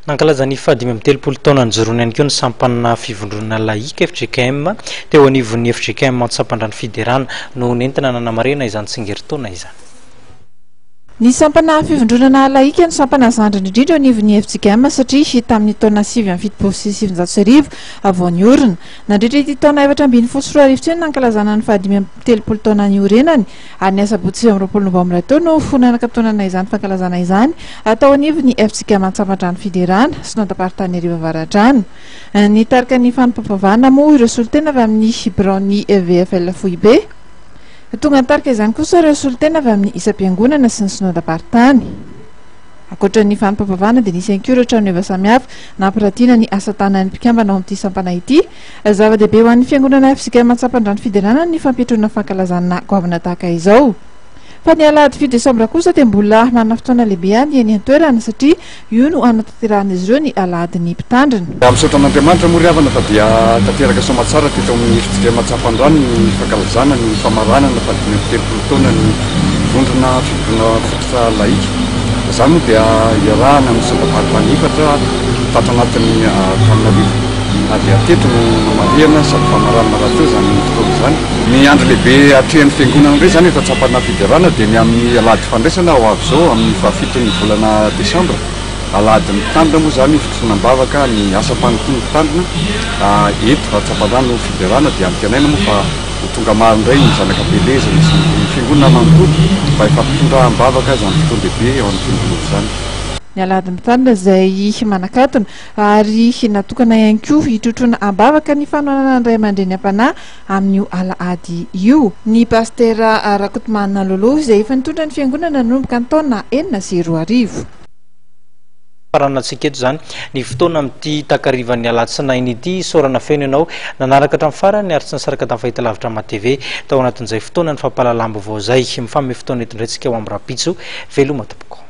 Nankalaza ny fahadimy amby telopolo taona nijoroany ihany koa ny sampanana fivondronana laïque FGKM teo anivon'ny FGKM Antsapandrano Fiderana no nentina nanamarena izany tsingeritaona izany. Ny sampana fivondronana laïque ny sampana zandriny indrindra anivon'ny FGKM satria tamin'ny taona 7 avao niorina. Nandritra ity taona 4 tsy nankalazana ny fahadimy amby telopolo taona niorenany ary ny asabotsy 20 novambra teo no fonanakatonana izany fankalazana izany atao anivon'ny FGKM Antsapandrano Fiderana sy Nord-Partanerivo Avaradrano. Nitarika ny fanampavavahana moa ireo solitena avy amin'ny Brownie VFL FUIB. Tonga nitarika izany kosa ireo solitena avy amin'ny isam-piangonana sy ny Synod-Apartany. Ankoatra ny fanampavavahana dia nisy ihany koa ireo trano eva samihafa nampirantiana ny asa tanan'ny mpikambana ao amin'ity sampana ity. Zava-dehibe ho an'ny fiangonana FGKM Antsapandrano Fiderana ny fampiatrona fankalazana goavana tahaka izao. Fa ny alahady 7 desambra kosa dia mbola manana fotoana lehibe any eny an-toerana satria io no anatanteran'izy ireo ny alahady ny mpitandrina. Misaotra an'Andriamanitra moa ry havana fa dia tanteraka soamatsara teto amin'ny FGKM Antsapandrano ny fankalazana ny famaranana fahadimy amby telopolo taona ny fivondrona fototra laïque. Izany moa dia iarahana amin'ny Nord-Partany efatra tato anatin'ny Antananarivo. Dia teto no marihana sady famarana rahateo izany tokoa izany. Ny andro lehibe atrehan'ny fiangonana indray izany eto Antsapandrano Fiderana dia ny amin'ny alahady fandraisana ho avy izao amin'ny 7 volana desambra. Alahady mitandrina moa izany fitonam-bavaka ny asa-panontolo mitandrina eto Antsapandrano Fiderana dia amitenaina moa fa ho tonga maro indray ny zanakam-beleza sy ny fiangonana manontolo mba hifampitondram-bavaka izany fotoana lehibe ao amin'ny fiangonana izany. Ny alahady mitandrina izay manakatona ary natokana ihany koa hitrotrona ambavaka ny fanohanana ny ray aman-dreny am-panahy amin'io alahady io. Ny pastera Rakotomana Lolo izay efa nitondra ny fiangonana nanomboka ny taona 2020. Paranantsika eto izany ny fotoana amin'ity takarivan'ny alatsinainy ity saorana feno ianao nanaraka hatramin'ny farany ary tsy nasaraka tamin'ny fahitalavitra ama-TV tao anatin'izay fotoana ny fampalalam-baovao izay mifamehy fotoana eto indray tsika ho amin'ny rapitso veloma tompoko.